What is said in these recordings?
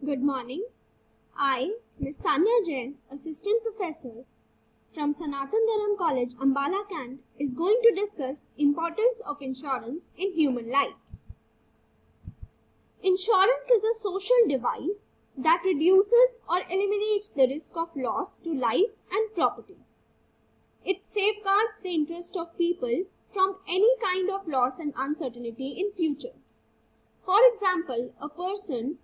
Good morning. I, Ms. Tanya Jain, Assistant Professor from Sanatan Dharam College, Ambala, Kant, is going to discuss importance of insurance in human life. Insurance is a social device that reduces or eliminates the risk of loss to life and property. It safeguards the interest of people from any kind of loss and uncertainty in future. For example, a person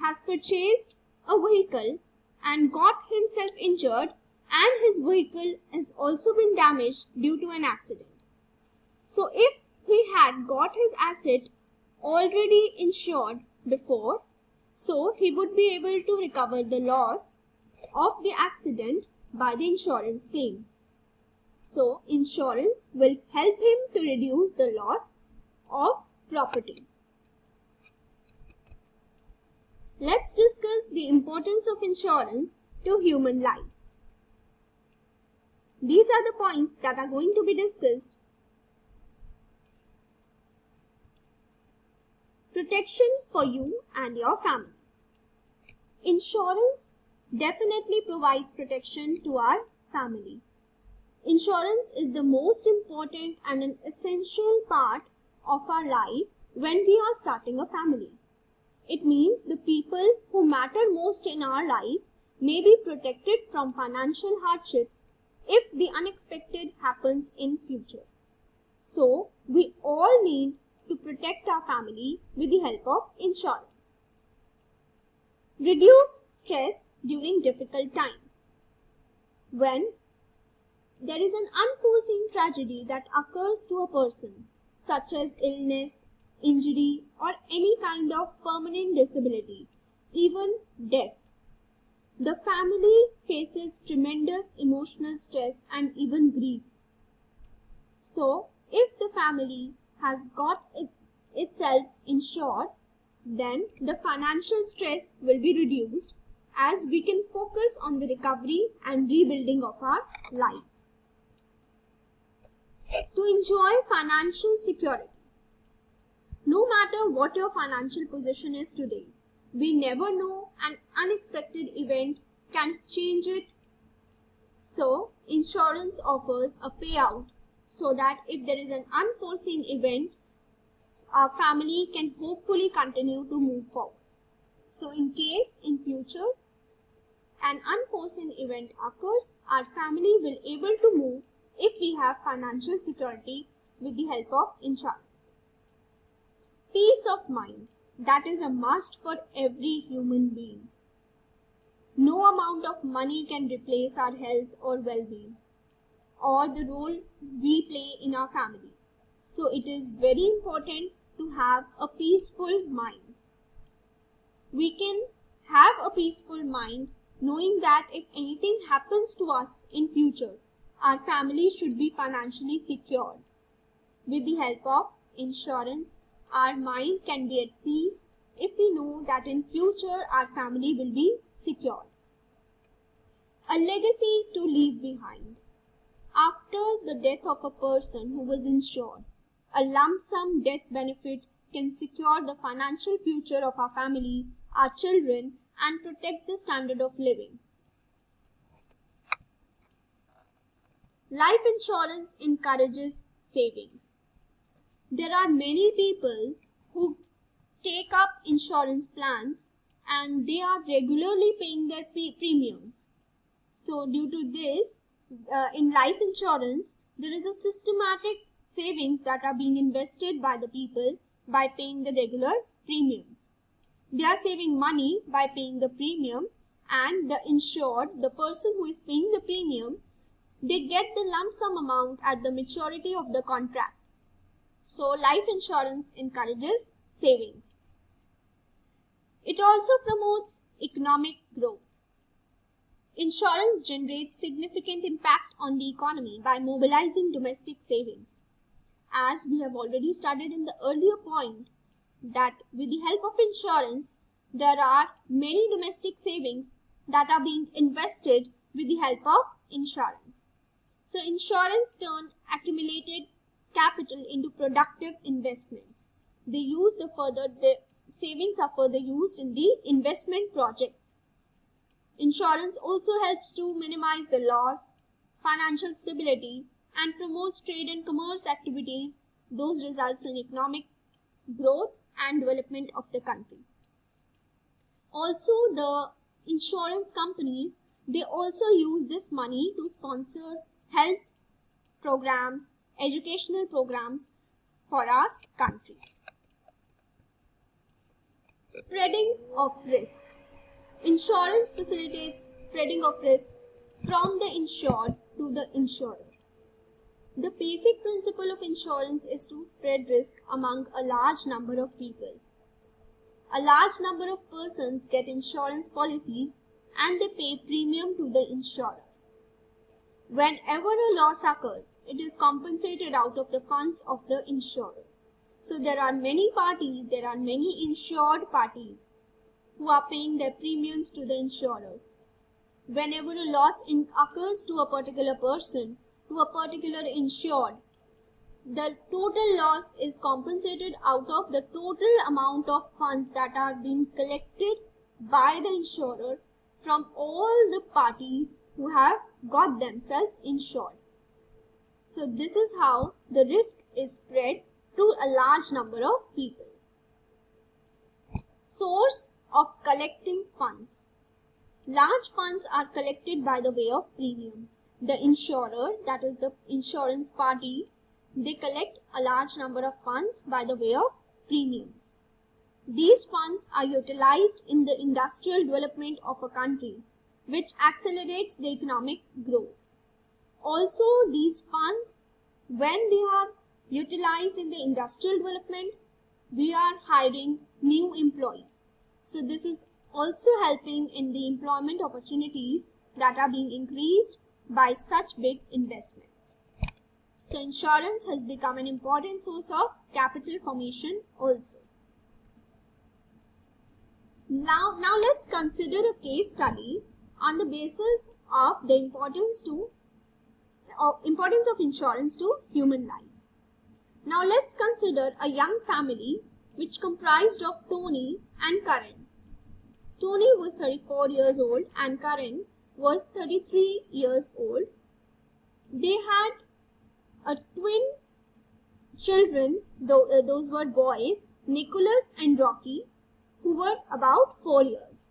has purchased a vehicle and got himself injured and his vehicle has also been damaged due to an accident. So if he had got his asset already insured before, so he would be able to recover the loss of the accident by the insurance claim. So insurance will help him to reduce the loss of property. Let's discuss the importance of insurance to human life. These are the points that are going to be discussed. Protection for you and your family. Insurance definitely provides protection to our family. Insurance is the most important and an essential part of our life when we are starting a family. It means the people who matter most in our life may be protected from financial hardships if the unexpected happens in future. So, we all need to protect our family with the help of insurance. Reduce stress during difficult times. When there is an unforeseen tragedy that occurs to a person, such as illness, injury, or any kind of permanent disability, even death, the family faces tremendous emotional stress and even grief. So, if the family has got itself insured, then the financial stress will be reduced as we can focus on the recovery and rebuilding of our lives. To enjoy financial security. No matter what your financial position is today, we never know an unexpected event can change it. So, insurance offers a payout so that if there is an unforeseen event, our family can hopefully continue to move forward. So, in case in future an unforeseen event occurs, our family will be able to move if we have financial security with the help of insurance. Peace of mind, that is a must for every human being. No amount of money can replace our health or well-being or the role we play in our family. So it is very important to have a peaceful mind. We can have a peaceful mind knowing that if anything happens to us in future, our family should be financially secured. With the help of insurance, our mind can be at peace if we know that in future our family will be secured. A legacy to leave behind. After the death of a person who was insured, a lump sum death benefit can secure the financial future of our family, our children, and protect the standard of living. Life insurance encourages savings. There are many people who take up insurance plans and they are regularly paying their premiums. So due to this, in life insurance, there is a systematic savings that are being invested by the people by paying the regular premiums. They are saving money by paying the premium, and the insured, the person who is paying the premium, they get the lump sum amount at the maturity of the contract. So, life insurance encourages savings. It also promotes economic growth. Insurance generates significant impact on the economy by mobilizing domestic savings. As we have already studied in the earlier point, that with the help of insurance, there are many domestic savings that are being invested with the help of insurance. So, insurance turns accumulated capital into productive investments. They use the further savings are further used in the investment projects. Insurance also helps to minimize the loss, financial stability, and promotes trade and commerce activities. Those results in economic growth and development of the country. Also, the insurance companies, they also use this money to sponsor health programs, educational programs for our country. Spreading of risk. Insurance facilitates spreading of risk from the insured to the insurer. The basic principle of insurance is to spread risk among a large number of people. A large number of persons get insurance policies and they pay premium to the insurer. Whenever a loss occurs, it is compensated out of the funds of the insurer. So there are many parties, there are many insured parties who are paying their premiums to the insurer. Whenever a loss occurs to a particular person, to a particular insured, the total loss is compensated out of the total amount of funds that are being collected by the insurer from all the parties who have got themselves insured. So this is how the risk is spread to a large number of people. Source of collecting funds. Large funds are collected by the way of premium. The insurer, that is the insurance party, they collect a large number of funds by the way of premiums. These funds are utilized in the industrial development of a country, which accelerates the economic growth. Also, these funds, when they are utilized in the industrial development, we are hiring new employees. So this is also helping in the employment opportunities that are being increased by such big investments. So insurance has become an important source of capital formation also. Now let's consider a case study on the basis of the importance of insurance to human life. Now let's consider a young family which comprised of Tony and Karan. Tony was 34 years old and Karan was 33 years old. They had a twin children, those were boys, Nicholas and Rocky, who were about 4 years.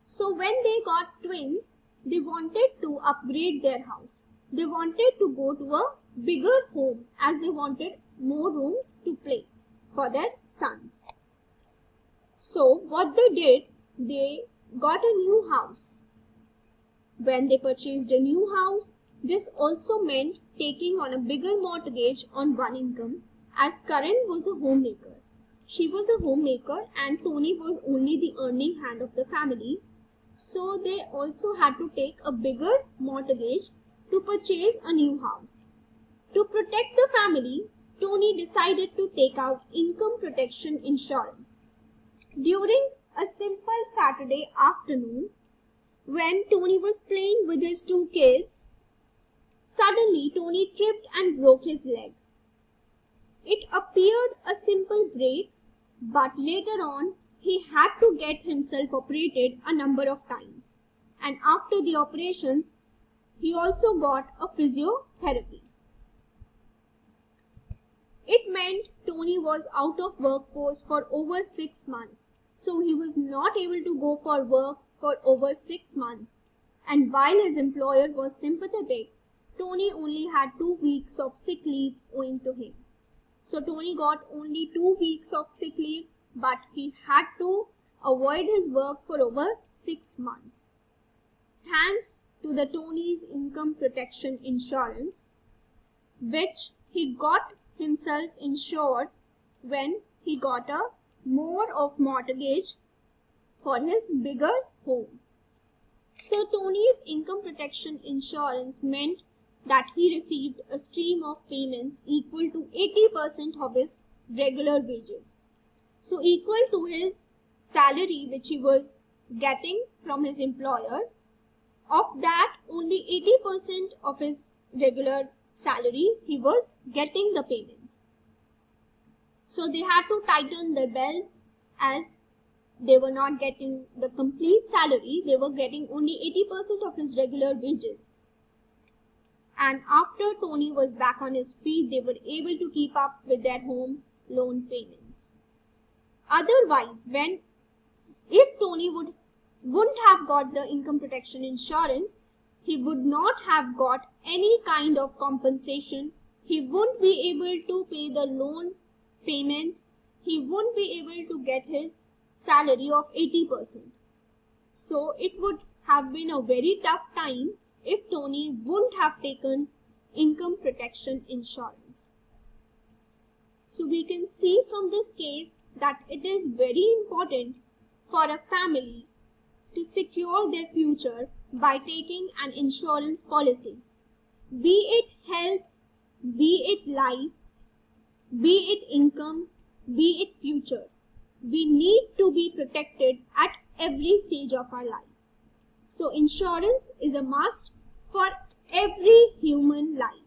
So when they got twins, they wanted to upgrade their house. They wanted to go to a bigger home as they wanted more rooms to play for their sons. So what they did, they got a new house. When they purchased a new house, this also meant taking on a bigger mortgage on one income, as Karan was a homemaker. She was a homemaker and Tony was only the earning hand of the family. So they also had to take a bigger mortgage to purchase a new house. To protect the family, Tony decided to take out income protection insurance. During a simple Saturday afternoon, when Tony was playing with his two kids, suddenly Tony tripped and broke his leg. It appeared a simple break, but later on he had to get himself operated a number of times. And after the operations, he also got a physiotherapy. It meant Tony was out of workforce for over 6 months. So he was not able to go for work for over 6 months. And while his employer was sympathetic, Tony only had 2 weeks of sick leave owing to him. So Tony got only 2 weeks of sick leave, but he had to avoid his work for over 6 months. Thanks to the Tony's income protection insurance, which he got himself insured when he got a more of mortgage for his bigger home. So Tony's income protection insurance meant that he received a stream of payments equal to 80% of his regular wages. So equal to his salary which he was getting from his employer. Of that, only 80% of his regular salary he was getting the payments. So they had to tighten their belts as they were not getting the complete salary, they were getting only 80% of his regular wages. And after Tony was back on his feet, they were able to keep up with their home loan payments. Otherwise, if Tony wouldn't have got the income protection insurance, he would not have got any kind of compensation. He wouldn't be able to pay the loan payments. He wouldn't be able to get his salary of 80%. So it would have been a very tough time if Tony wouldn't have taken income protection insurance. So we can see from this case that it is very important for a family to secure their future by taking an insurance policy, be it health, be it life, be it income, be it future. We need to be protected at every stage of our life. So insurance is a must for every human life.